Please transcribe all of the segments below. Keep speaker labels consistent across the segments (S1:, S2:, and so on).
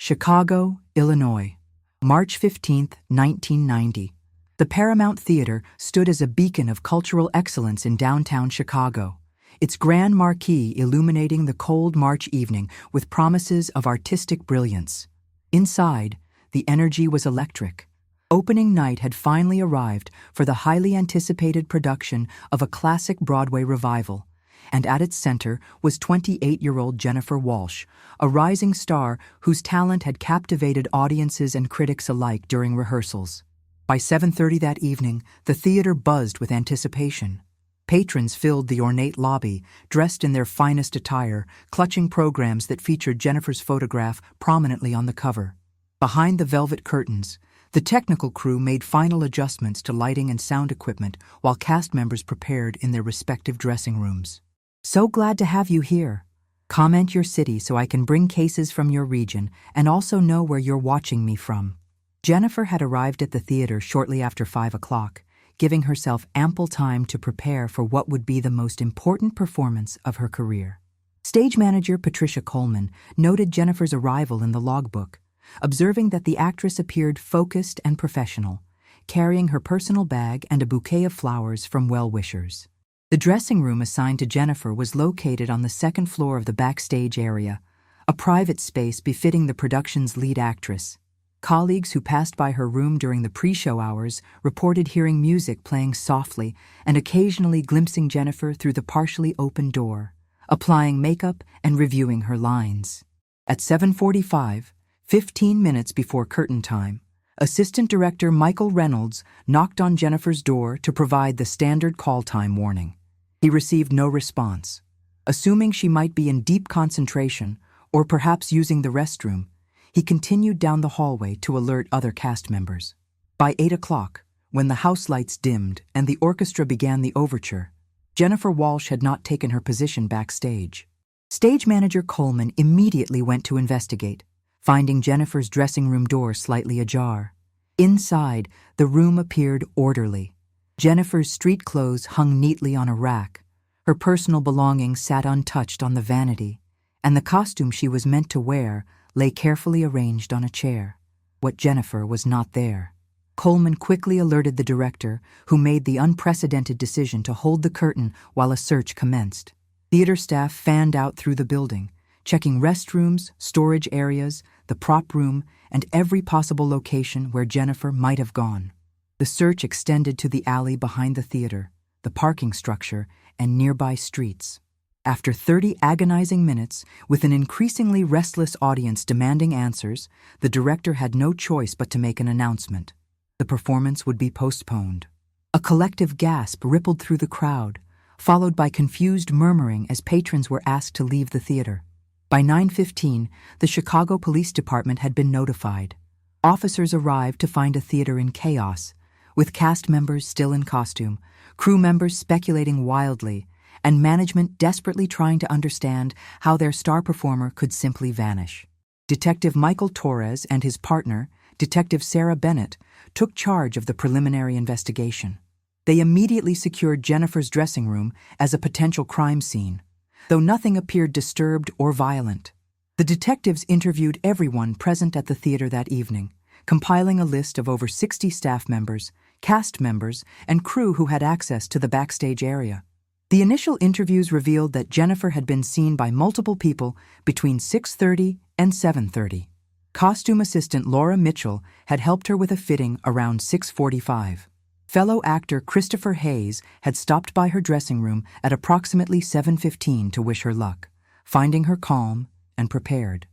S1: Chicago, Illinois, March 15, 1990. The Paramount Theater stood as a beacon of cultural excellence in downtown Chicago, its grand marquee illuminating the cold March evening with promises of artistic brilliance. Inside, the energy was electric. Opening night had finally arrived for the highly anticipated production of a classic Broadway revival, and at its center was 28-year-old Jennifer Walsh, a rising star whose talent had captivated audiences and critics alike during rehearsals. By 7:30 that evening, the theater buzzed with anticipation. Patrons filled the ornate lobby, dressed in their finest attire, clutching programs that featured Jennifer's photograph prominently on the cover. Behind the velvet curtains, the technical crew made final adjustments to lighting and sound equipment while cast members prepared in their respective dressing rooms. So glad to have you here. Comment your city so I can bring cases from your region and also know where you're watching me from. Jennifer had arrived at the theater shortly after 5 o'clock, giving herself ample time to prepare for what would be the most important performance of her career. Stage manager Patricia Coleman noted Jennifer's arrival in the logbook, observing that the actress appeared focused and professional, carrying her personal bag and a bouquet of flowers from well-wishers. The dressing room assigned to Jennifer was located on the second floor of the backstage area, a private space befitting the production's lead actress. Colleagues who passed by her room during the pre-show hours reported hearing music playing softly and occasionally glimpsing Jennifer through the partially open door, applying makeup and reviewing her lines. At 7:45, 15 minutes before curtain time, Assistant Director Michael Reynolds knocked on Jennifer's door to provide the standard call time warning. He received no response. Assuming she might be in deep concentration or perhaps using the restroom, he continued down the hallway to alert other cast members. By 8 o'clock, when the house lights dimmed and the orchestra began the overture, Jennifer Walsh had not taken her position backstage. Stage manager Coleman immediately went to investigate, finding Jennifer's dressing room door slightly ajar. Inside, the room appeared orderly. Jennifer's street clothes hung neatly on a rack. Her personal belongings sat untouched on the vanity, and the costume she was meant to wear lay carefully arranged on a chair. What Jennifer was not there. Coleman quickly alerted the director, who made the unprecedented decision to hold the curtain while a search commenced. Theater staff fanned out through the building, checking restrooms, storage areas, the prop room, and every possible location where Jennifer might have gone. The search extended to the alley behind the theater, the parking structure, and nearby streets. After 30 agonizing minutes, with an increasingly restless audience demanding answers, the director had no choice but to make an announcement. The performance would be postponed. A collective gasp rippled through the crowd, followed by confused murmuring as patrons were asked to leave the theater. By 9:15, the Chicago Police Department had been notified. Officers arrived to find a theater in chaos, with cast members still in costume, crew members speculating wildly, and management desperately trying to understand how their star performer could simply vanish. Detective Michael Torres and his partner, Detective Sarah Bennett, took charge of the preliminary investigation. They immediately secured Jennifer's dressing room as a potential crime scene, though nothing appeared disturbed or violent. The detectives interviewed everyone present at the theater that evening, compiling a list of over 60 staff members, cast members, and crew who had access to the backstage area. The initial interviews revealed that Jennifer had been seen by multiple people between 6:30 and 7:30. Costume assistant Laura Mitchell had helped her with a fitting around 6:45. Fellow actor Christopher Hayes had stopped by her dressing room at approximately 7:15 to wish her luck, finding her calm and prepared.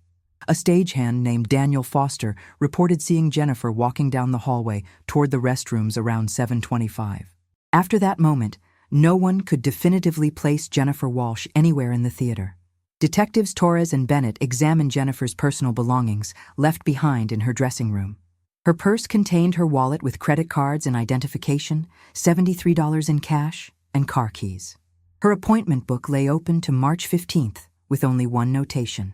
S1: A stagehand named Daniel Foster reported seeing Jennifer walking down the hallway toward the restrooms around 7:25. After that moment, no one could definitively place Jennifer Walsh anywhere in the theater. Detectives Torres and Bennett examined Jennifer's personal belongings left behind in her dressing room. Her purse contained her wallet with credit cards and identification, $73 in cash, and car keys. Her appointment book lay open to March 15th with only one notation: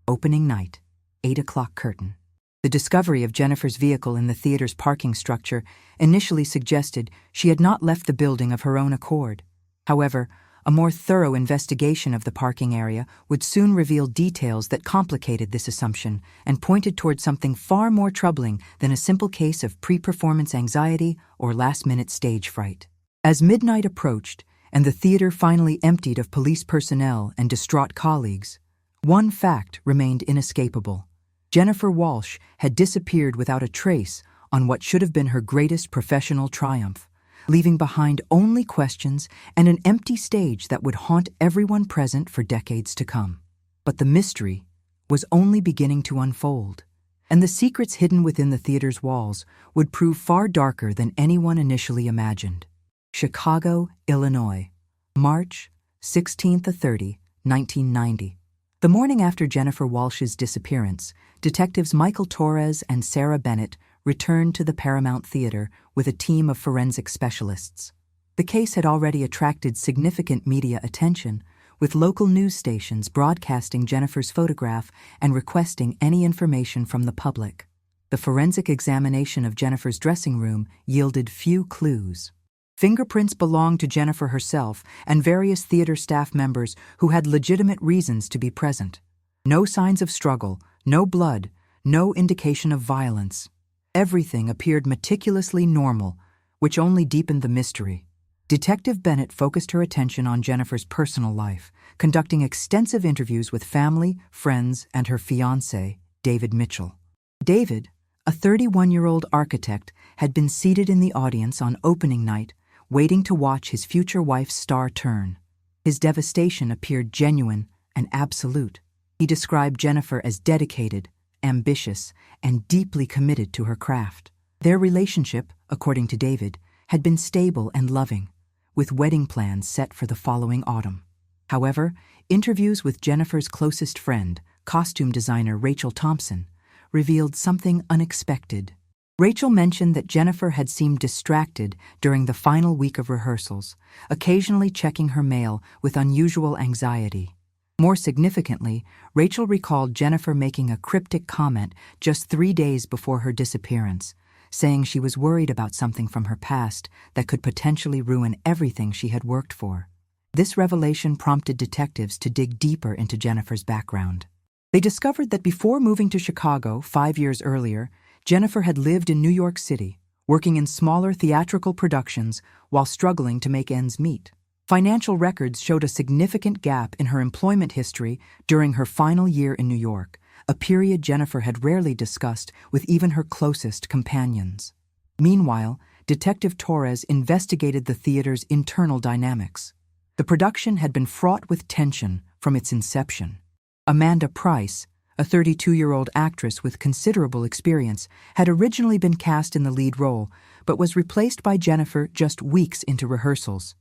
S1: opening night, 8 o'clock curtain. The discovery of Jennifer's vehicle in the theater's parking structure initially suggested she had not left the building of her own accord. However, A more thorough investigation of the parking area would soon reveal details that complicated this assumption and pointed toward something far more troubling than a simple case of pre-performance anxiety or last-minute stage fright. As midnight approached and the theater finally emptied of police personnel and distraught colleagues, one fact remained inescapable. Jennifer Walsh had disappeared without a trace on what should have been her greatest professional triumph, leaving behind only questions and an empty stage that would haunt everyone present for decades to come. But the mystery was only beginning to unfold, and the secrets hidden within the theater's walls would prove far darker than anyone initially imagined. Chicago, Illinois, March 16-30, 1990. The morning after Jennifer Walsh's disappearance, detectives Michael Torres and Sarah Bennett returned to the Paramount Theater with a team of forensic specialists. The case had already attracted significant media attention, with local news stations broadcasting Jennifer's photograph and requesting any information from the public. The forensic examination of Jennifer's dressing room yielded few clues. Fingerprints belonged to Jennifer herself and various theater staff members who had legitimate reasons to be present. No signs of struggle, no blood, no indication of violence. Everything appeared meticulously normal, which only deepened the mystery. Detective Bennett focused her attention on Jennifer's personal life, conducting extensive interviews with family, friends, and her fiancé, David Mitchell. David, a 31-year-old architect, had been seated in the audience on opening night, waiting to watch his future wife's star turn. His devastation appeared genuine and absolute. He described Jennifer as dedicated, ambitious, and deeply committed to her craft. Their relationship, according to David, had been stable and loving, with wedding plans set for the following autumn. However, interviews with Jennifer's closest friend, costume designer Rachel Thompson, revealed something unexpected. Rachel mentioned that Jennifer had seemed distracted during the final week of rehearsals, occasionally checking her mail with unusual anxiety. More significantly, Rachel recalled Jennifer making a cryptic comment just 3 days before her disappearance, saying she was worried about something from her past that could potentially ruin everything she had worked for. This revelation prompted detectives to dig deeper into Jennifer's background. They discovered that before moving to Chicago 5 years earlier, Jennifer had lived in New York City, working in smaller theatrical productions while struggling to make ends meet. Financial records showed a significant gap in her employment history during her final year in New York, a period Jennifer had rarely discussed with even her closest companions. Meanwhile, Detective Torres investigated the theater's internal dynamics. The production had been fraught with tension from its inception. Amanda Price, a 32-year-old actress with considerable experience, had originally been cast in the lead role, but was replaced by Jennifer just weeks into rehearsals.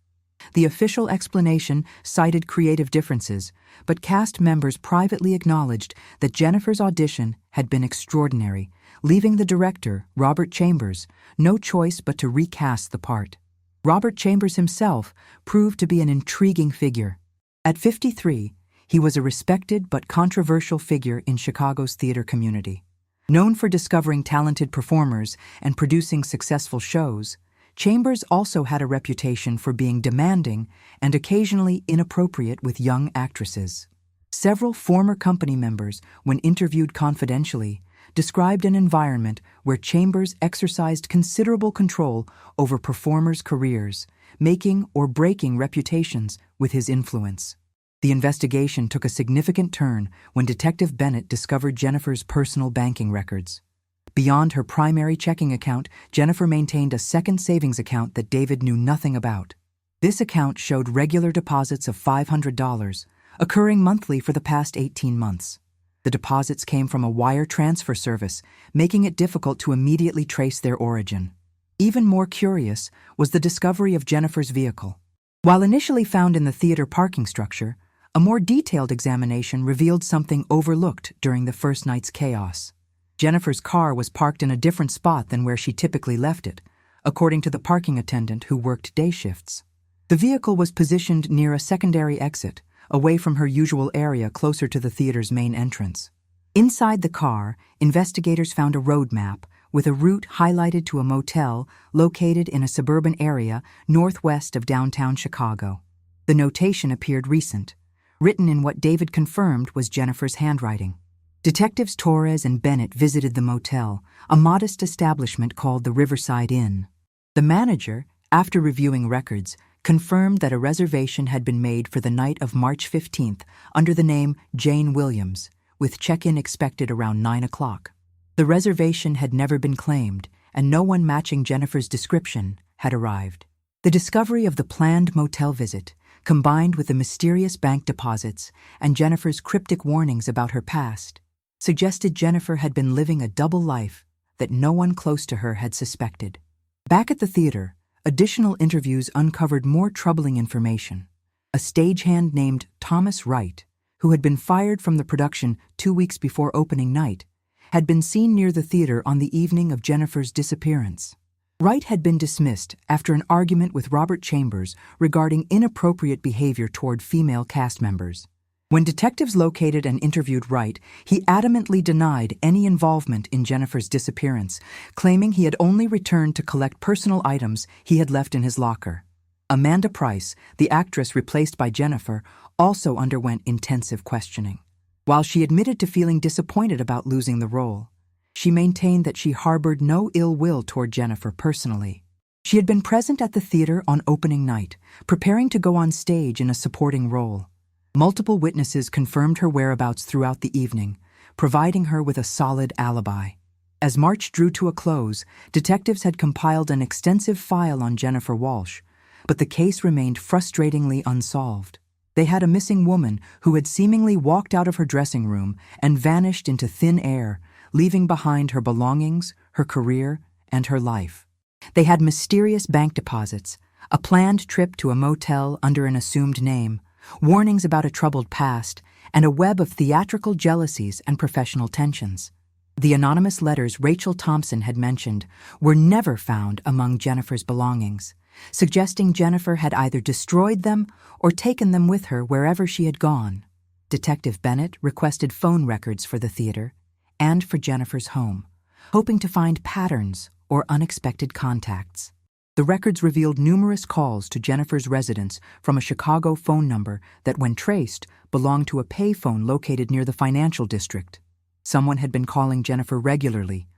S1: The official explanation cited creative differences, but cast members privately acknowledged that Jennifer's audition had been extraordinary, leaving the director, Robert Chambers, no choice but to recast the part. Robert Chambers himself proved to be an intriguing figure. At 53, he was a respected but controversial figure in Chicago's theater community. Known for discovering talented performers and producing successful shows, Chambers also had a reputation for being demanding and occasionally inappropriate with young actresses. Several former company members, when interviewed confidentially, described an environment where Chambers exercised considerable control over performers' careers, making or breaking reputations with his influence. The investigation took a significant turn when Detective Bennett discovered Jennifer's personal banking records. Beyond her primary checking account, Jennifer maintained a second savings account that David knew nothing about. This account showed regular deposits of $500, occurring monthly for the past 18 months. The deposits came from a wire transfer service, making it difficult to immediately trace their origin. Even more curious was the discovery of Jennifer's vehicle. While initially found in the theater parking structure, a more detailed examination revealed something overlooked during the first night's chaos. Jennifer's car was parked in a different spot than where she typically left it, according to the parking attendant who worked day shifts. The vehicle was positioned near a secondary exit, away from her usual area closer to the theater's main entrance. Inside the car, investigators found a road map with a route highlighted to a motel located in a suburban area northwest of downtown Chicago. The The notation appeared recent, written in what David confirmed was Jennifer's handwriting. Detectives Torres and Bennett visited the motel, a modest establishment called the Riverside Inn. The manager, after reviewing records, confirmed that a reservation had been made for the night of March 15th under the name Jane Williams, with check-in expected around 9 o'clock. The reservation had never been claimed, and no one matching Jennifer's description had arrived. The discovery of the planned motel visit, combined with the mysterious bank deposits and Jennifer's cryptic warnings about her past, suggested Jennifer had been living a double life that no one close to her had suspected. Back at the theater, additional interviews uncovered more troubling information. A stagehand named Thomas Wright, who had been fired from the production 2 weeks before opening night, had been seen near the theater on the evening of Jennifer's disappearance. Wright had been dismissed after an argument with Robert Chambers regarding inappropriate behavior toward female cast members. When detectives located and interviewed Wright, he adamantly denied any involvement in Jennifer's disappearance, claiming he had only returned to collect personal items he had left in his locker. Amanda Price, the actress replaced by Jennifer, also underwent intensive questioning. While she admitted to feeling disappointed about losing the role, she maintained that she harbored no ill will toward Jennifer personally. She had been present at the theater on opening night, preparing to go on stage in a supporting role. Multiple witnesses confirmed her whereabouts throughout the evening, providing her with a solid alibi. As March drew to a close, detectives had compiled an extensive file on Jennifer Walsh, but the case remained frustratingly unsolved. They had a missing woman who had seemingly walked out of her dressing room and vanished into thin air, leaving behind her belongings, her career, and her life. They had mysterious bank deposits, a planned trip to a motel under an assumed name, warnings about a troubled past, and a web of theatrical jealousies and professional tensions. The anonymous letters Rachel Thompson had mentioned were never found among Jennifer's belongings, suggesting Jennifer had either destroyed them or taken them with her wherever she had gone. Detective Bennett requested phone records for the theater and for Jennifer's home, hoping to find patterns or unexpected contacts. The records revealed numerous calls to Jennifer's residence from a Chicago phone number that, when traced, belonged to a payphone located near the financial district. Someone had been calling Jennifer regularly,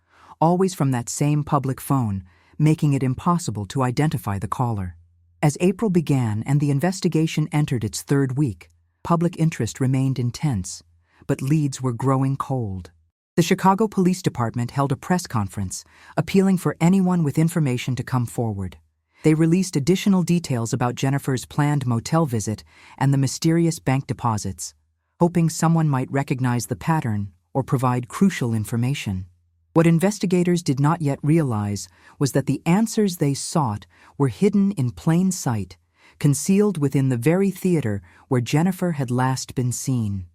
S1: always from that same public phone, making it impossible to identify the caller. As April began and the investigation entered its third week, public interest remained intense, but leads were growing cold. The Chicago Police Department held a press conference, appealing for anyone with information to come forward. They released additional details about Jennifer's planned motel visit and the mysterious bank deposits, hoping someone might recognize the pattern or provide crucial information. What investigators did not yet realize was that the answers they sought were hidden in plain sight, concealed within the very theater where Jennifer had last been seen.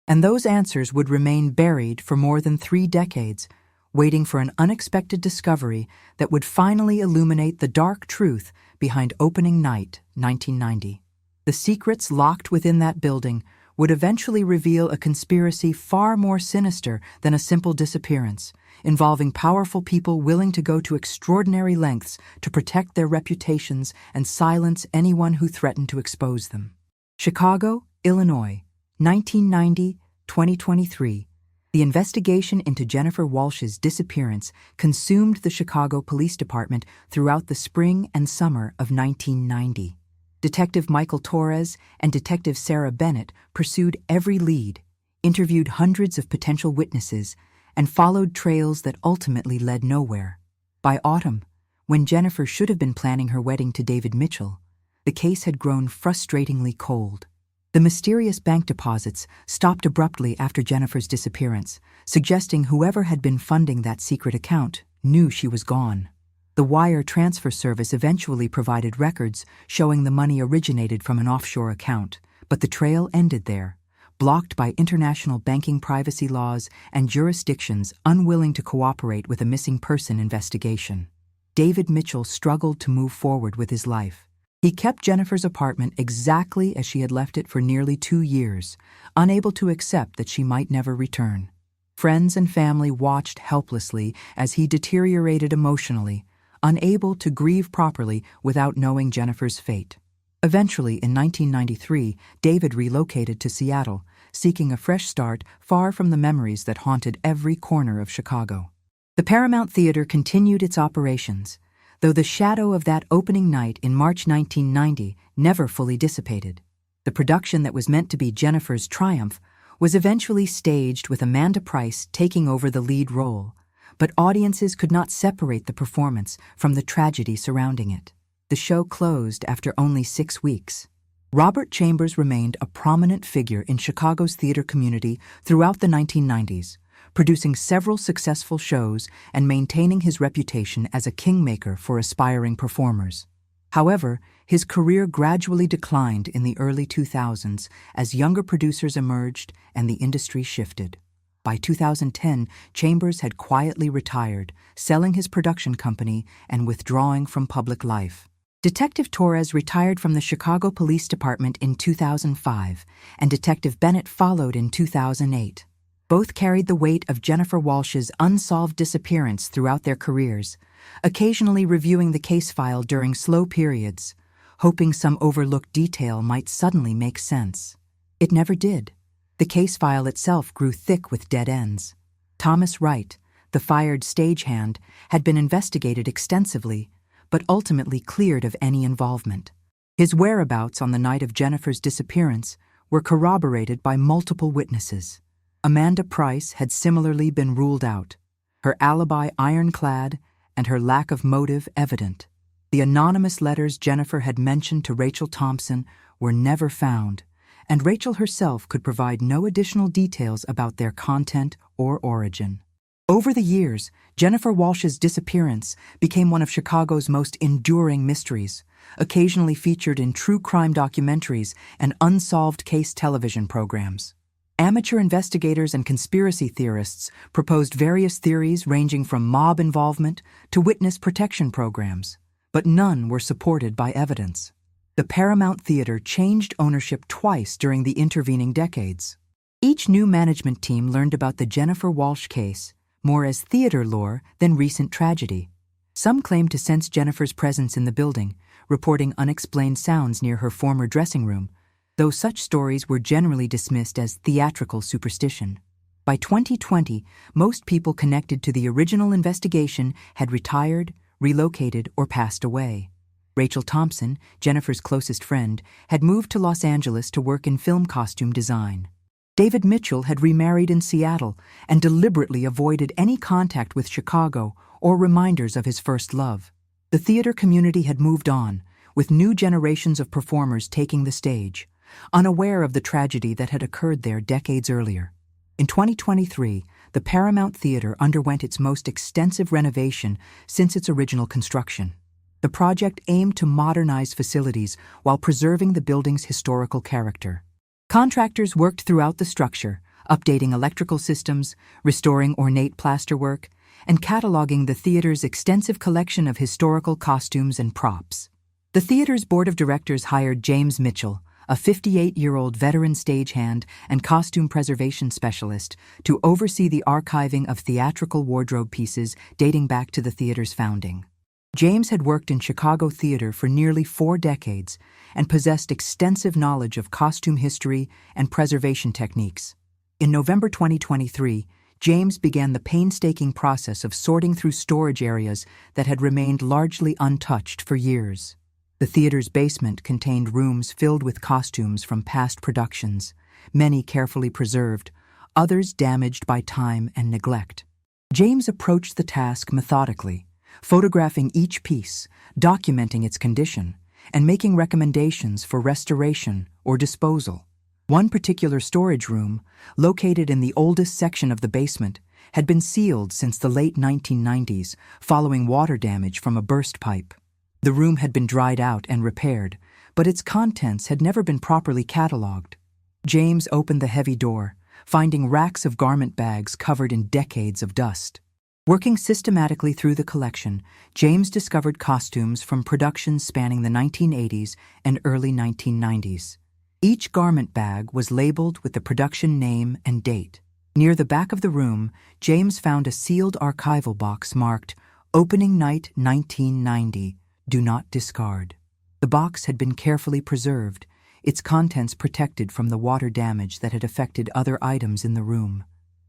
S1: And those answers would remain buried for more than 3 decades, waiting for an unexpected discovery that would finally illuminate the dark truth behind opening night 1990. The secrets locked within that building would eventually reveal a conspiracy far more sinister than a simple disappearance, involving powerful people willing to go to extraordinary lengths to protect their reputations and silence anyone who threatened to expose them. Chicago, Illinois, 1990-2023. The investigation into Jennifer Walsh's disappearance consumed the Chicago Police Department throughout the spring and summer of 1990. Detective Michael Torres and Detective Sarah Bennett pursued every lead, interviewed hundreds of potential witnesses, and followed trails that ultimately led nowhere. By autumn, when Jennifer should have been planning her wedding to David Mitchell, the case had grown frustratingly cold. The mysterious bank deposits stopped abruptly after Jennifer's disappearance, suggesting whoever had been funding that secret account knew she was gone. The wire transfer service eventually provided records showing the money originated from an offshore account, but the trail ended there, blocked by international banking privacy laws and jurisdictions unwilling to cooperate with a missing person investigation. David Mitchell struggled to move forward with his life. He kept Jennifer's apartment exactly as she had left it for nearly 2 years, unable to accept that she might never return. Friends and family watched helplessly as he deteriorated emotionally, unable to grieve properly without knowing Jennifer's fate. Eventually, in 1993, David relocated to Seattle, seeking a fresh start far from the memories that haunted every corner of Chicago. The Paramount Theater continued its operations, though the shadow of that opening night in March 1990 never fully dissipated. The production that was meant to be Jennifer's triumph was eventually staged with Amanda Price taking over the lead role, but audiences could not separate the performance from the tragedy surrounding it. The show closed after only 6 weeks. Robert Chambers remained a prominent figure in Chicago's theater community throughout the 1990s, producing several successful shows and maintaining his reputation as a kingmaker for aspiring performers. However, his career gradually declined in the early 2000s as younger producers emerged and the industry shifted. By 2010, Chambers had quietly retired, selling his production company and withdrawing from public life. Detective Torres retired from the Chicago Police Department in 2005, and Detective Bennett followed in 2008. Both carried the weight of Jennifer Walsh's unsolved disappearance throughout their careers, occasionally reviewing the case file during slow periods, hoping some overlooked detail might suddenly make sense. It never did. The case file itself grew thick with dead ends. Thomas Wright, the fired stagehand, had been investigated extensively, but ultimately cleared of any involvement. His whereabouts on the night of Jennifer's disappearance were corroborated by multiple witnesses. Amanda Price had similarly been ruled out, her alibi ironclad and her lack of motive evident. The anonymous letters Jennifer had mentioned to Rachel Thompson were never found, and Rachel herself could provide no additional details about their content or origin. Over the years, Jennifer Walsh's disappearance became one of Chicago's most enduring mysteries, occasionally featured in true crime documentaries and unsolved case television programs. Amateur investigators and conspiracy theorists proposed various theories ranging from mob involvement to witness protection programs, but none were supported by evidence. The Paramount Theater changed ownership twice during the intervening decades. Each new management team learned about the Jennifer Walsh case more as theater lore than recent tragedy. Some claimed to sense Jennifer's presence in the building, reporting unexplained sounds near her former dressing room, though such stories were generally dismissed as theatrical superstition. By 2020, most people connected to the original investigation had retired, relocated, or passed away. Rachel Thompson, Jennifer's closest friend, had moved to Los Angeles to work in film costume design. David Mitchell had remarried in Seattle and deliberately avoided any contact with Chicago or reminders of his first love. The theater community had moved on, with new generations of performers taking the stage, unaware of the tragedy that had occurred there decades earlier. In 2023, the Paramount Theater underwent its most extensive renovation since its original construction. The project aimed to modernize facilities while preserving the building's historical character. Contractors worked throughout the structure, updating electrical systems, restoring ornate plasterwork, and cataloging the theater's extensive collection of historical costumes and props. The theater's board of directors hired James Mitchell, a 58-year-old veteran stagehand and costume preservation specialist, to oversee the archiving of theatrical wardrobe pieces dating back to the theater's founding. James had worked in Chicago theater for nearly 4 decades and possessed extensive knowledge of costume history and preservation techniques. In November 2023, James began the painstaking process of sorting through storage areas that had remained largely untouched for years. The theater's basement contained rooms filled with costumes from past productions, many carefully preserved, others damaged by time and neglect. James approached the task methodically, photographing each piece, documenting its condition, and making recommendations for restoration or disposal. One particular storage room, located in the oldest section of the basement, had been sealed since the late 1990s following water damage from a burst pipe. The room had been dried out and repaired, but its contents had never been properly cataloged. James opened the heavy door, finding racks of garment bags covered in decades of dust. Working systematically through the collection, James discovered costumes from productions spanning the 1980s and early 1990s. Each garment bag was labeled with the production name and date. Near the back of the room, James found a sealed archival box marked "Opening Night 1990, Do Not Discard." The box had been carefully preserved, its contents protected from the water damage that had affected other items in the room.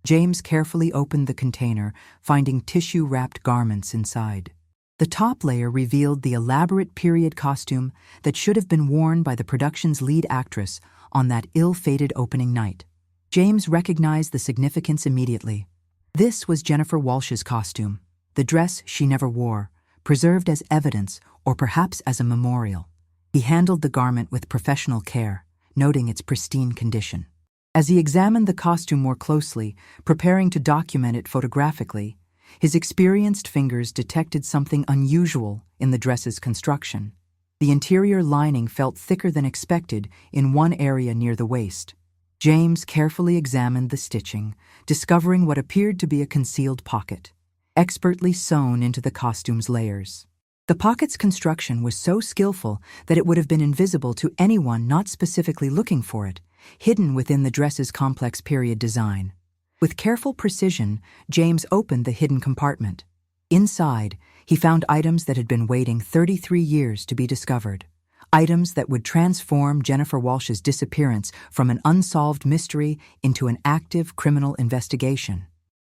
S1: James carefully opened the container, finding tissue-wrapped garments inside. The top layer revealed the elaborate period costume that should have been worn by the production's lead actress on that ill-fated opening night. James recognized the significance immediately. This was Jennifer Walsh's costume, the dress she never wore, preserved as evidence or perhaps as a memorial. He handled the garment with professional care, noting its pristine condition. As he examined the costume more closely, preparing to document it photographically, his experienced fingers detected something unusual in the dress's construction. The interior lining felt thicker than expected in one area near the waist. James carefully examined the stitching, discovering what appeared to be a concealed pocket, expertly sewn into the costume's layers. The pocket's construction was so skillful that it would have been invisible to anyone not specifically looking for it, hidden within the dress's complex period design. With careful precision, James opened the hidden compartment. Inside, he found items that had been waiting 33 years to be discovered. Items that would transform Jennifer Walsh's disappearance from an unsolved mystery into an active criminal investigation.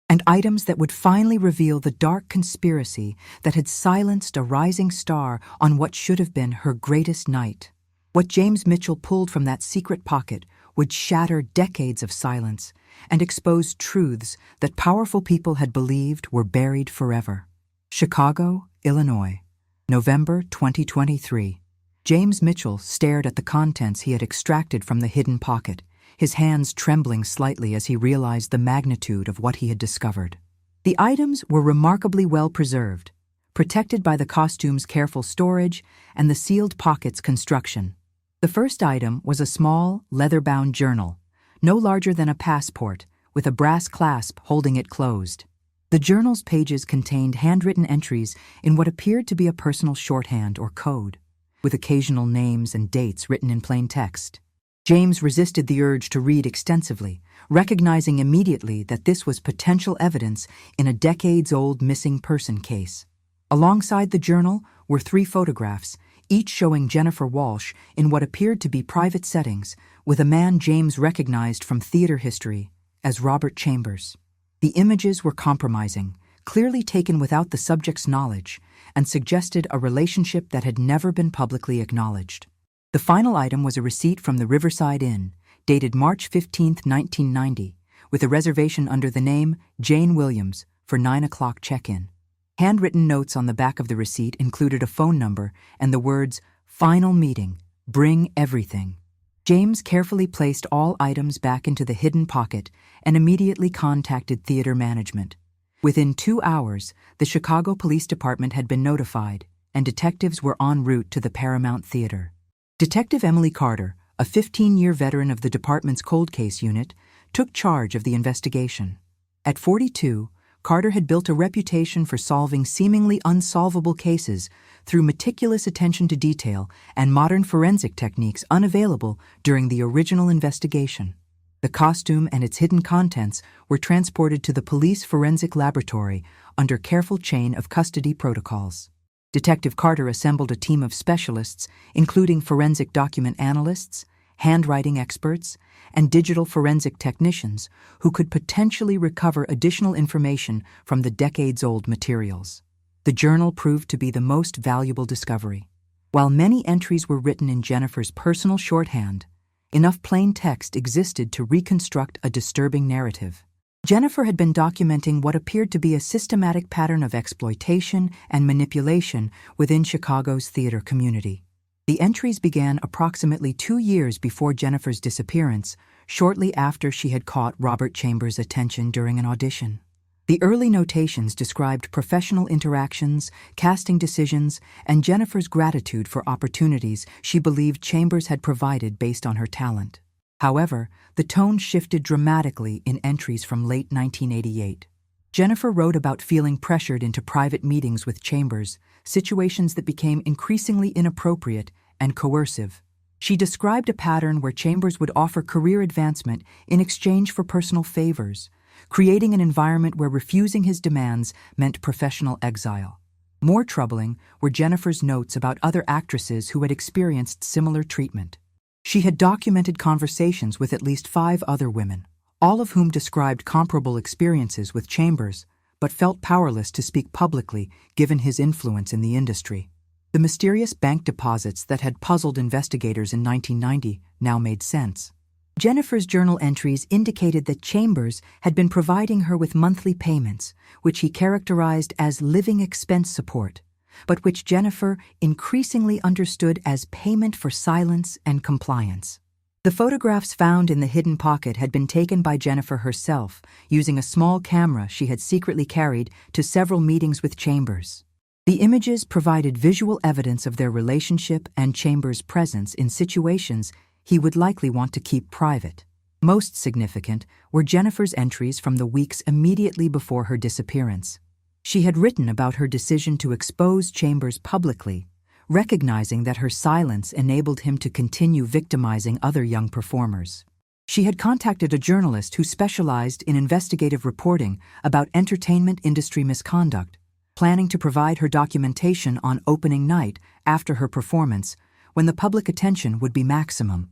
S1: And items that would finally reveal the dark conspiracy that had silenced a rising star on what should have been her greatest night. What James Mitchell pulled from that secret pocket would shatter decades of silence and expose truths that powerful people had believed were buried forever. Chicago, Illinois, November 2023. James Mitchell stared at the contents he had extracted from the hidden pocket, his hands trembling slightly as he realized the magnitude of what he had discovered. The items were remarkably well preserved, protected by the costume's careful storage and the sealed pocket's construction. The first item was a small, leather-bound journal, no larger than a passport, with a brass clasp holding it closed. The journal's pages contained handwritten entries in what appeared to be a personal shorthand or code, with occasional names and dates written in plain text. James resisted the urge to read extensively, recognizing immediately that this was potential evidence in a decades-old missing person case. Alongside the journal were 3 photographs, each showing Jennifer Walsh in what appeared to be private settings, with a man James recognized from theater history as Robert Chambers. The images were compromising, clearly taken without the subject's knowledge, and suggested a relationship that had never been publicly acknowledged. The final item was a receipt from the Riverside Inn, dated March 15, 1990, with a reservation under the name Jane Williams for 9 o'clock check-in. Handwritten notes on the back of the receipt included a phone number and the words, "Final meeting, bring everything." James carefully placed all items back into the hidden pocket and immediately contacted theater management. Within 2 hours, the Chicago Police Department had been notified, and detectives were en route to the Paramount Theater. Detective Emily Carter, a 15-year veteran of the department's cold case unit, took charge of the investigation. At 42, Carter had built a reputation for solving seemingly unsolvable cases through meticulous attention to detail and modern forensic techniques unavailable during the original investigation. The costume and its hidden contents were transported to the police forensic laboratory under careful chain of custody protocols. Detective Carter assembled a team of specialists, including forensic document analysts, handwriting experts, and digital forensic technicians who could potentially recover additional information from the decades-old materials. The journal proved to be the most valuable discovery. While many entries were written in Jennifer's personal shorthand, enough plain text existed to reconstruct a disturbing narrative. Jennifer had been documenting what appeared to be a systematic pattern of exploitation and manipulation within Chicago's theater community. The entries began approximately 2 years before Jennifer's disappearance, shortly after she had caught Robert Chambers' attention during an audition. The early notations described professional interactions, casting decisions, and Jennifer's gratitude for opportunities she believed Chambers had provided based on her talent. However, the tone shifted dramatically in entries from late 1988. Jennifer wrote about feeling pressured into private meetings with Chambers, situations that became increasingly inappropriate and coercive. She described a pattern where Chambers would offer career advancement in exchange for personal favors, creating an environment where refusing his demands meant professional exile. More troubling were Jennifer's notes about other actresses who had experienced similar treatment. She had documented conversations with at least 5 other women, all of whom described comparable experiences with Chambers, but felt powerless to speak publicly given his influence in the industry. The mysterious bank deposits that had puzzled investigators in 1990 now made sense. Jennifer's journal entries indicated that Chambers had been providing her with monthly payments, which he characterized as living expense support, but which Jennifer increasingly understood as payment for silence and compliance. The photographs found in the hidden pocket had been taken by Jennifer herself, using a small camera she had secretly carried to several meetings with Chambers. The images provided visual evidence of their relationship and Chambers' presence in situations he would likely want to keep private. Most significant were Jennifer's entries from the weeks immediately before her disappearance. She had written about her decision to expose Chambers publicly, recognizing that her silence enabled him to continue victimizing other young performers. She had contacted a journalist who specialized in investigative reporting about entertainment industry misconduct, planning to provide her documentation on opening night after her performance, when the public attention would be maximum.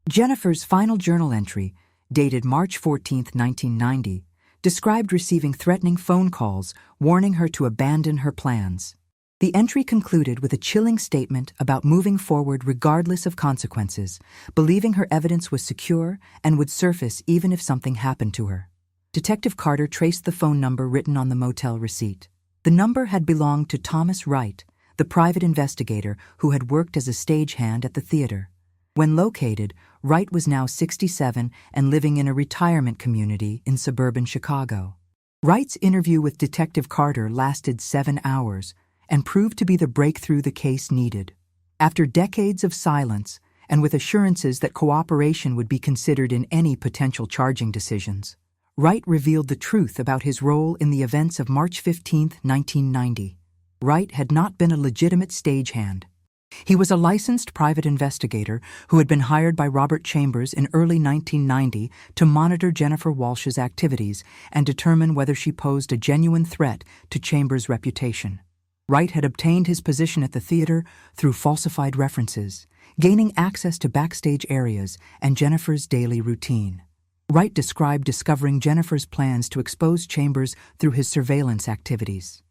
S1: Jennifer's final journal entry, dated March 14, 1990, described receiving threatening phone calls warning her to abandon her plans. The entry concluded with a chilling statement about moving forward regardless of consequences, believing her evidence was secure and would surface even if something happened to her. Detective Carter traced the phone number written on the motel receipt. The number had belonged to Thomas Wright, the private investigator who had worked as a stagehand at the theater. When located, Wright was now 67 and living in a retirement community in suburban Chicago. Wright's interview with Detective Carter lasted 7 hours and proved to be the breakthrough the case needed. After decades of silence, and with assurances that cooperation would be considered in any potential charging decisions, Wright revealed the truth about his role in the events of March 15, 1990. Wright had not been a legitimate stagehand. He was a licensed private investigator who had been hired by Robert Chambers in early 1990 to monitor Jennifer Walsh's activities and determine whether she posed a genuine threat to Chambers' reputation. Wright had obtained his position at the theater through falsified references, gaining access to backstage areas and Jennifer's daily routine. Wright described discovering Jennifer's plans to expose Chambers through his surveillance activities.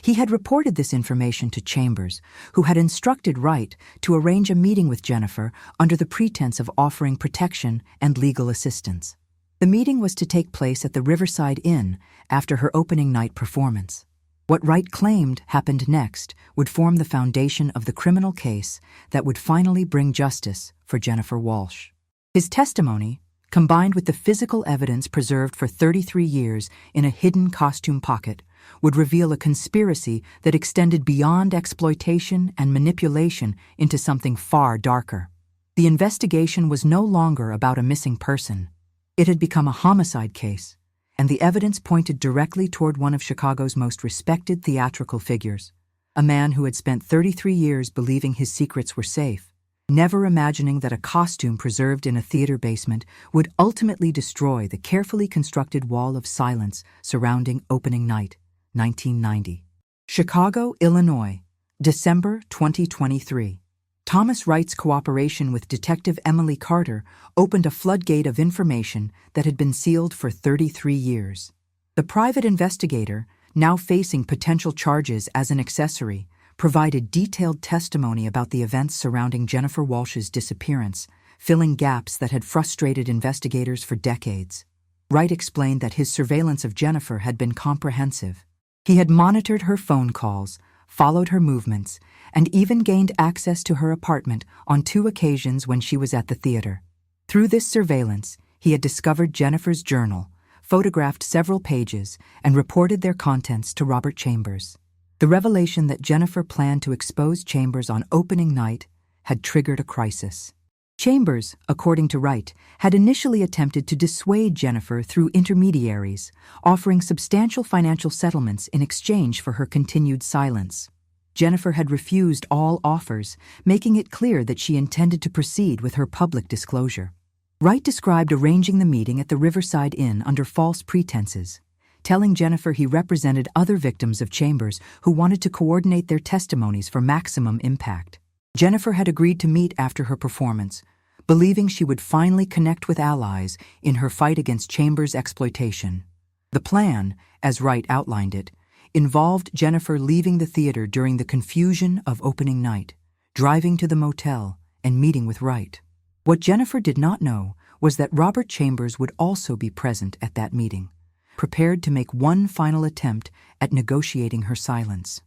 S1: He had reported this information to Chambers, who had instructed Wright to arrange a meeting with Jennifer under the pretense of offering protection and legal assistance. The meeting was to take place at the Riverside Inn after her opening night performance. What Wright claimed happened next would form the foundation of the criminal case that would finally bring justice for Jennifer Walsh. His testimony, combined with the physical evidence preserved for 33 years in a hidden costume pocket, would reveal a conspiracy that extended beyond exploitation and manipulation into something far darker. The investigation was no longer about a missing person. It had become a homicide case, and the evidence pointed directly toward one of Chicago's most respected theatrical figures, a man who had spent 33 years believing his secrets were safe, never imagining that a costume preserved in a theater basement would ultimately destroy the carefully constructed wall of silence surrounding opening night, 1990. Chicago, Illinois, December 2023. Thomas Wright's cooperation with Detective Emily Carter opened a floodgate of information that had been sealed for 33 years. The private investigator, now facing potential charges as an accessory, provided detailed testimony about the events surrounding Jennifer Walsh's disappearance, filling gaps that had frustrated investigators for decades. Wright explained that his surveillance of Jennifer had been comprehensive. He had monitored her phone calls, followed her movements, and even gained access to her apartment on 2 occasions when she was at the theater. Through this surveillance, he had discovered Jennifer's journal, photographed several pages, and reported their contents to Robert Chambers. The revelation that Jennifer planned to expose Chambers on opening night had triggered a crisis. Chambers, according to Wright, had initially attempted to dissuade Jennifer through intermediaries, offering substantial financial settlements in exchange for her continued silence. Jennifer had refused all offers, making it clear that she intended to proceed with her public disclosure. Wright described arranging the meeting at the Riverside Inn under false pretenses, telling Jennifer he represented other victims of Chambers who wanted to coordinate their testimonies for maximum impact. Jennifer had agreed to meet after her performance, believing she would finally connect with allies in her fight against Chambers' exploitation. The plan, as Wright outlined it, involved Jennifer leaving the theater during the confusion of opening night, driving to the motel, and meeting with Wright. What Jennifer did not know was that Robert Chambers would also be present at that meeting, prepared to make one final attempt at negotiating her silence.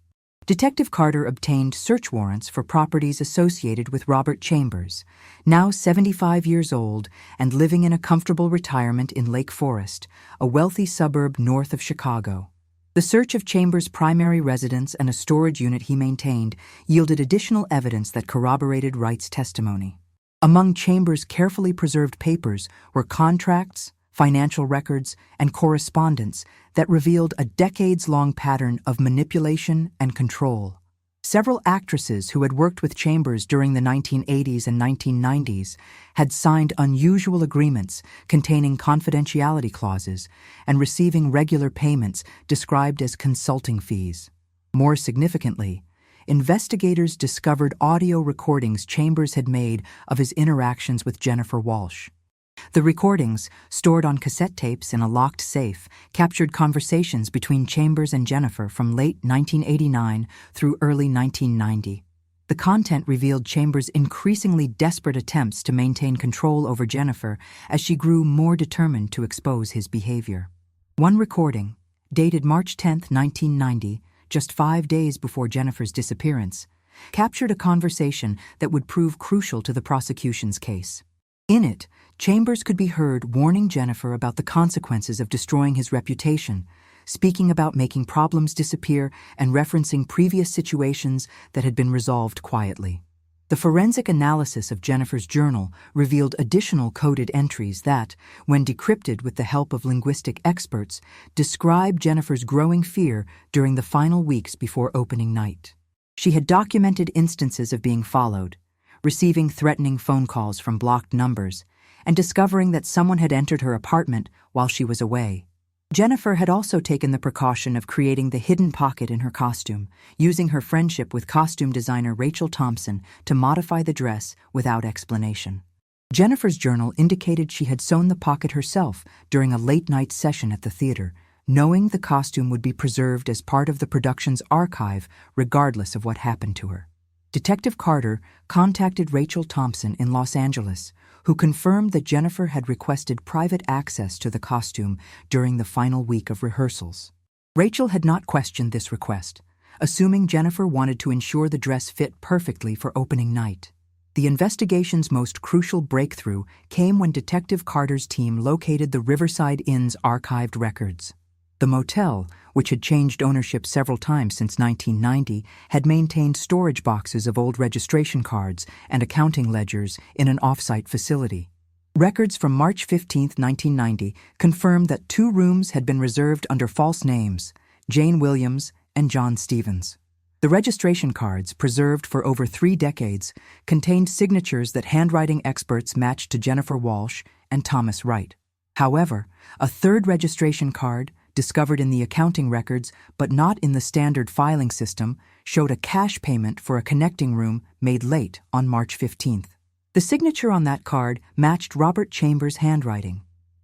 S1: Detective Carter obtained search warrants for properties associated with Robert Chambers, now 75 years old and living in a comfortable retirement in Lake Forest, a wealthy suburb north of Chicago. The search of Chambers' primary residence and a storage unit he maintained yielded additional evidence that corroborated Wright's testimony. Among Chambers' carefully preserved papers were contracts, financial records, and correspondence that revealed a decades-long pattern of manipulation and control. Several actresses who had worked with Chambers during the 1980s and 1990s had signed unusual agreements containing confidentiality clauses and receiving regular payments described as consulting fees. More significantly, investigators discovered audio recordings Chambers had made of his interactions with Jennifer Walsh. The recordings, stored on cassette tapes in a locked safe, captured conversations between Chambers and Jennifer from late 1989 through early 1990. The content revealed Chambers' increasingly desperate attempts to maintain control over Jennifer as she grew more determined to expose his behavior. One recording, dated March 10, 1990, just 5 days before Jennifer's disappearance, captured a conversation that would prove crucial to the prosecution's case. In it, Chambers could be heard warning Jennifer about the consequences of destroying his reputation, speaking about making problems disappear and referencing previous situations that had been resolved quietly. The forensic analysis of Jennifer's journal revealed additional coded entries that, when decrypted with the help of linguistic experts, described Jennifer's growing fear during the final weeks before opening night. She had documented instances of being followed, receiving threatening phone calls from blocked numbers, and discovering that someone had entered her apartment while she was away. Jennifer had also taken the precaution of creating the hidden pocket in her costume, using her friendship with costume designer Rachel Thompson to modify the dress without explanation. Jennifer's journal indicated she had sewn the pocket herself during a late-night session at the theater, knowing the costume would be preserved as part of the production's archive regardless of what happened to her. Detective Carter contacted Rachel Thompson in Los Angeles, who confirmed that Jennifer had requested private access to the costume during the final week of rehearsals. Rachel had not questioned this request, assuming Jennifer wanted to ensure the dress fit perfectly for opening night. The investigation's most crucial breakthrough came when Detective Carter's team located the Riverside Inn's archived records. The motel, which had changed ownership several times since 1990, had maintained storage boxes of old registration cards and accounting ledgers in an off-site facility. Records from March 15, 1990, confirmed that 2 rooms had been reserved under false names, Jane Williams and John Stevens. The registration cards, preserved for over 3 decades, contained signatures that handwriting experts matched to Jennifer Walsh and Thomas Wright. However, a 3rd registration card, discovered in the accounting records but not in the standard filing system, showed a cash payment for a connecting room made late on March 15th. The signature on that card matched Robert Chambers' handwriting.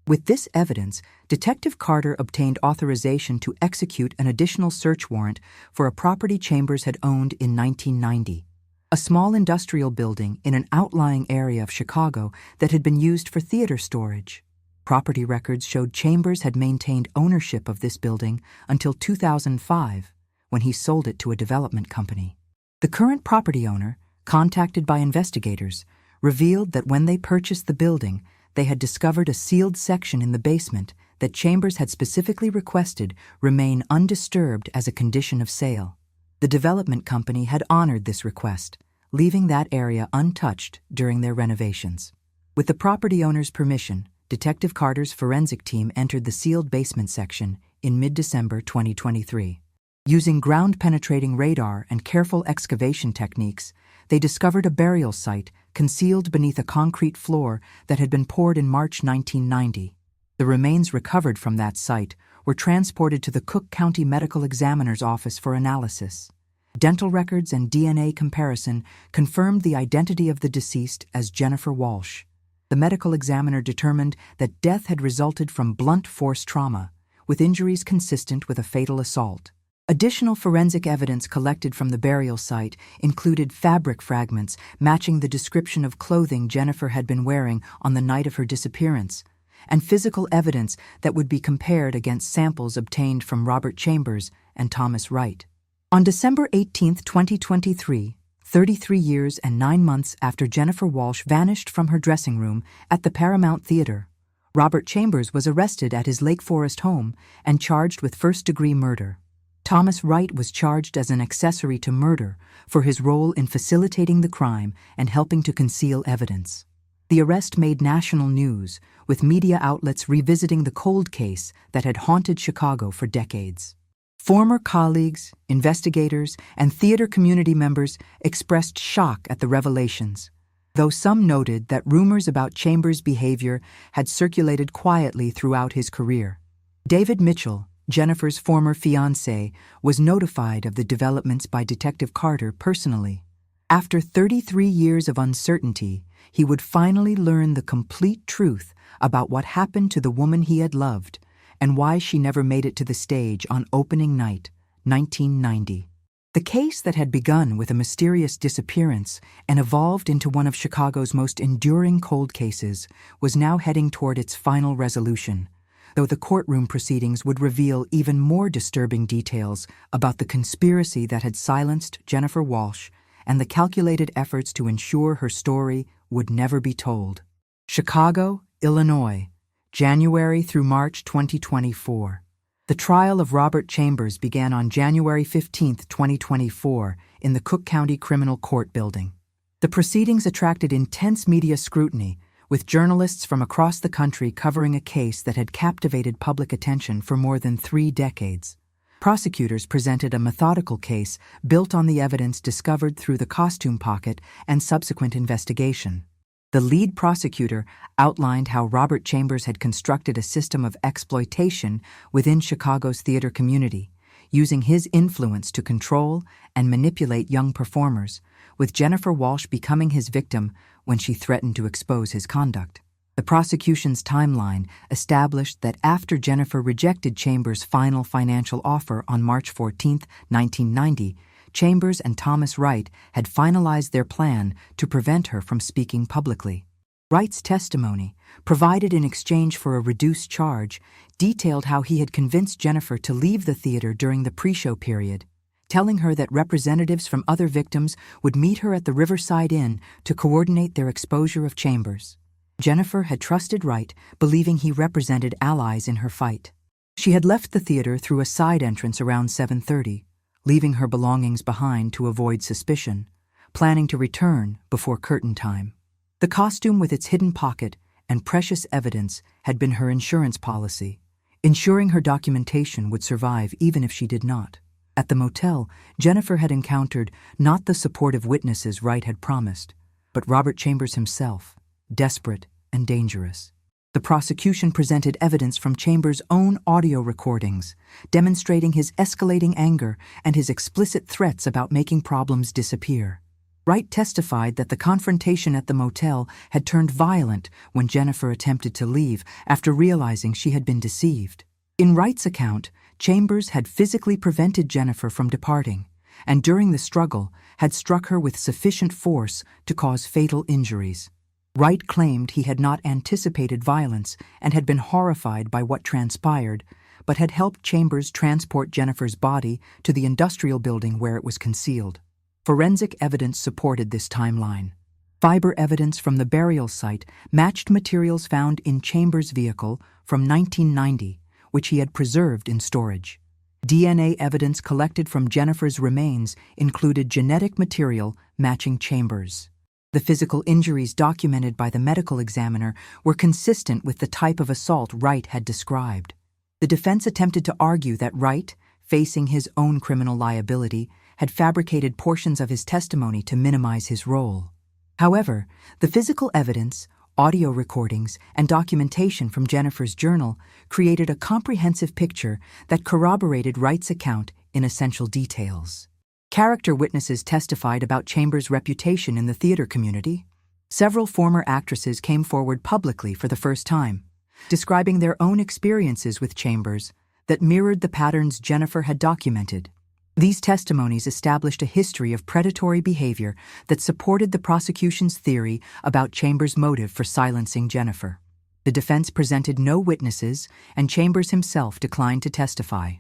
S1: With this evidence, Detective Carter obtained authorization to execute an additional search warrant for a property Chambers had owned in 1990, a small industrial building in an outlying area of Chicago that had been used for theater storage. Property records showed Chambers had maintained ownership of this building until 2005, when he sold it to a development company. The current property owner, contacted by investigators, revealed that when they purchased the building, they had discovered a sealed section in the basement that Chambers had specifically requested remain undisturbed as a condition of sale. The development company had honored this request, leaving that area untouched during their renovations. With the property owner's permission, Detective Carter's forensic team entered the sealed basement section in mid-December 2023. Using ground-penetrating radar and careful excavation techniques, they discovered a burial site concealed beneath a concrete floor that had been poured in March 1990. The remains recovered from that site were transported to the Cook County Medical Examiner's office for analysis. Dental records and DNA comparison confirmed the identity of the deceased as Jennifer Walsh. The medical examiner determined that death had resulted from blunt force trauma, with injuries consistent with a fatal assault. Additional forensic evidence collected from the burial site included fabric fragments matching the description of clothing Jennifer had been wearing on the night of her disappearance, and physical evidence that would be compared against samples obtained from Robert Chambers and Thomas Wright. On December 18, 2023, 33 years and 9 months after Jennifer Walsh vanished from her dressing room at the Paramount Theater, Robert Chambers was arrested at his Lake Forest home and charged with first-degree murder. Thomas Wright was charged as an accessory to murder for his role in facilitating the crime and helping to conceal evidence. The arrest made national news, with media outlets revisiting the cold case that had haunted Chicago for decades. Former colleagues, investigators, and theater community members expressed shock at the revelations, though some noted that rumors about Chambers' behavior had circulated quietly throughout his career. David Mitchell, Jennifer's former fiancé, was notified of the developments by Detective Carter personally. After 33 years of uncertainty, he would finally learn the complete truth about what happened to the woman he had loved and why she never made it to the stage on opening night, 1990. The case that had begun with a mysterious disappearance and evolved into one of Chicago's most enduring cold cases was now heading toward its final resolution, though the courtroom proceedings would reveal even more disturbing details about the conspiracy that had silenced Jennifer Walsh and the calculated efforts to ensure her story would never be told. Chicago, Illinois, January through March 2024. The trial of Robert Chambers began on January 15, 2024, in the Cook County Criminal Court building. The proceedings attracted intense media scrutiny, with journalists from across the country covering a case that had captivated public attention for more than 3 decades. Prosecutors presented a methodical case built on the evidence discovered through the costume pocket and subsequent investigation. The lead prosecutor outlined how Robert Chambers had constructed a system of exploitation within Chicago's theater community, using his influence to control and manipulate young performers, with Jennifer Walsh becoming his victim when she threatened to expose his conduct. The prosecution's timeline established that after Jennifer rejected Chambers' final financial offer on March 14, 1990, Chambers and Thomas Wright had finalized their plan to prevent her from speaking publicly. Wright's testimony, provided in exchange for a reduced charge, detailed how he had convinced Jennifer to leave the theater during the pre-show period, telling her that representatives from other victims would meet her at the Riverside Inn to coordinate their exposure of Chambers. Jennifer had trusted Wright, believing he represented allies in her fight. She had left the theater through a side entrance around 7:30, leaving her belongings behind to avoid suspicion, planning to return before curtain time. The costume with its hidden pocket and precious evidence had been her insurance policy, ensuring her documentation would survive even if she did not. At the motel, Jennifer had encountered not the supportive witnesses Wright had promised, but Robert Chambers himself, desperate and dangerous. The prosecution presented evidence from Chambers' own audio recordings, demonstrating his escalating anger and his explicit threats about making problems disappear. Wright testified that the confrontation at the motel had turned violent when Jennifer attempted to leave after realizing she had been deceived. In Wright's account, Chambers had physically prevented Jennifer from departing, and during the struggle had struck her with sufficient force to cause fatal injuries. Wright claimed he had not anticipated violence and had been horrified by what transpired, but had helped Chambers transport Jennifer's body to the industrial building where it was concealed. Forensic evidence supported this timeline. Fiber evidence from the burial site matched materials found in Chambers' vehicle from 1990, which he had preserved in storage. DNA evidence collected from Jennifer's remains included genetic material matching Chambers'. The physical injuries documented by the medical examiner were consistent with the type of assault Wright had described. The defense attempted to argue that Wright, facing his own criminal liability, had fabricated portions of his testimony to minimize his role. However, the physical evidence, Audio recordings and documentation from Jennifer's journal created a comprehensive picture that corroborated Wright's account in essential details. Character witnesses testified about Chambers' reputation in the theater community. Several former actresses came forward publicly for the first time, describing their own experiences with Chambers that mirrored the patterns Jennifer had documented. These testimonies established a history of predatory behavior that supported the prosecution's theory about Chambers' motive for silencing Jennifer. The defense presented no witnesses, and Chambers himself declined to testify.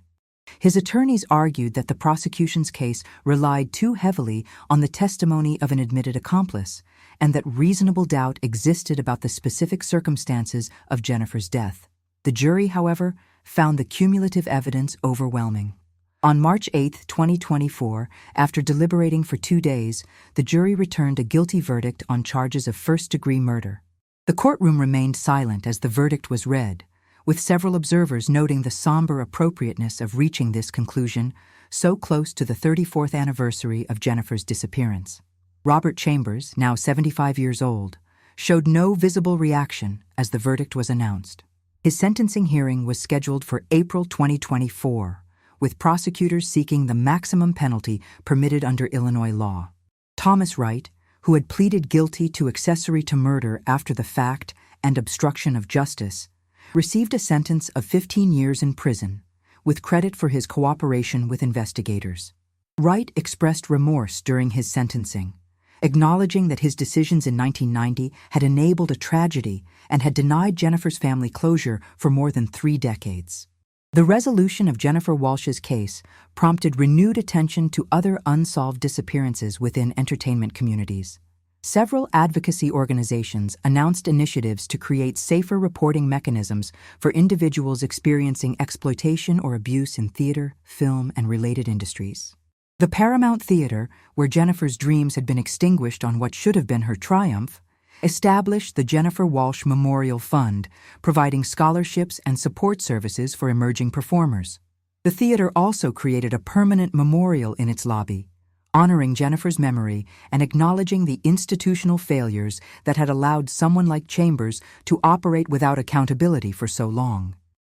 S1: His attorneys argued that the prosecution's case relied too heavily on the testimony of an admitted accomplice, and that reasonable doubt existed about the specific circumstances of Jennifer's death. The jury, however, found the cumulative evidence overwhelming. On March 8, 2024, after deliberating for 2 days, the jury returned a guilty verdict on charges of first-degree murder. The courtroom remained silent as the verdict was read, with several observers noting the somber appropriateness of reaching this conclusion so close to the 34th anniversary of Jennifer's disappearance. Robert Chambers, now 75 years old, showed no visible reaction as the verdict was announced. His sentencing hearing was scheduled for April 2024, with prosecutors seeking the maximum penalty permitted under Illinois law. Thomas Wright, who had pleaded guilty to accessory to murder after the fact and obstruction of justice, received a sentence of 15 years in prison, with credit for his cooperation with investigators. Wright expressed remorse during his sentencing, acknowledging that his decisions in 1990 had enabled a tragedy and had denied Jennifer's family closure for more than 3 decades. The resolution of Jennifer Walsh's case prompted renewed attention to other unsolved disappearances within entertainment communities. Several advocacy organizations announced initiatives to create safer reporting mechanisms for individuals experiencing exploitation or abuse in theater, film, and related industries. The Paramount Theater, where Jennifer's dreams had been extinguished on what should have been her triumph, established the Jennifer Walsh Memorial Fund, providing scholarships and support services for emerging performers. The theater also created a permanent memorial in its lobby, honoring Jennifer's memory and acknowledging the institutional failures that had allowed someone like Chambers to operate without accountability for so long.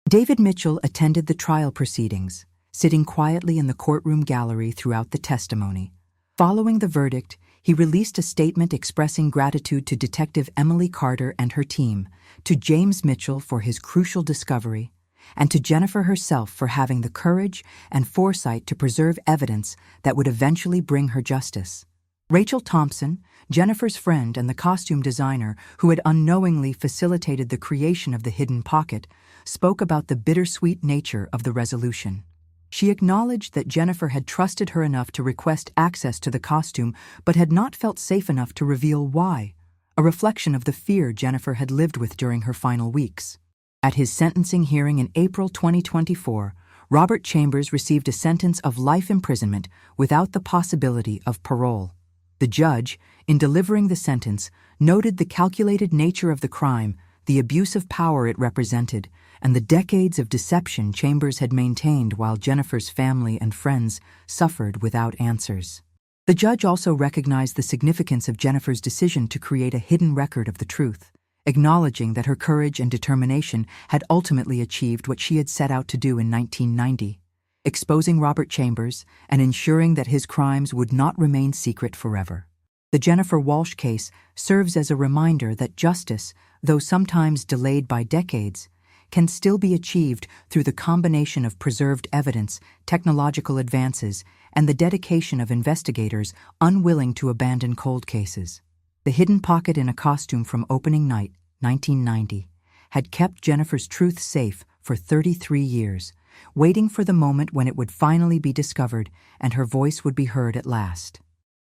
S1: David Mitchell attended the trial proceedings, sitting quietly in the courtroom gallery throughout the testimony. Following the verdict, he released a statement expressing gratitude to Detective Emily Carter and her team, to James Mitchell for his crucial discovery, and to Jennifer herself for having the courage and foresight to preserve evidence that would eventually bring her justice. Rachel Thompson, Jennifer's friend and the costume designer who had unknowingly facilitated the creation of the hidden pocket, spoke about the bittersweet nature of the resolution. She acknowledged that Jennifer had trusted her enough to request access to the costume but had not felt safe enough to reveal why, a reflection of the fear Jennifer had lived with during her final weeks. At his sentencing hearing in April 2024, Robert Chambers received a sentence of life imprisonment without the possibility of parole. The judge, in delivering the sentence, noted the calculated nature of the crime, the abuse of power it represented, and the decades of deception Chambers had maintained while Jennifer's family and friends suffered without answers. The judge also recognized the significance of Jennifer's decision to create a hidden record of the truth, acknowledging that her courage and determination had ultimately achieved what she had set out to do in 1990, exposing Robert Chambers and ensuring that his crimes would not remain secret forever. The Jennifer Walsh case serves as a reminder that justice, though sometimes delayed by decades, can still be achieved through the combination of preserved evidence, technological advances, and the dedication of investigators unwilling to abandon cold cases. The hidden pocket in a costume from opening night, 1990, had kept Jennifer's truth safe for 33 years, waiting for the moment when it would finally be discovered and her voice would be heard at last.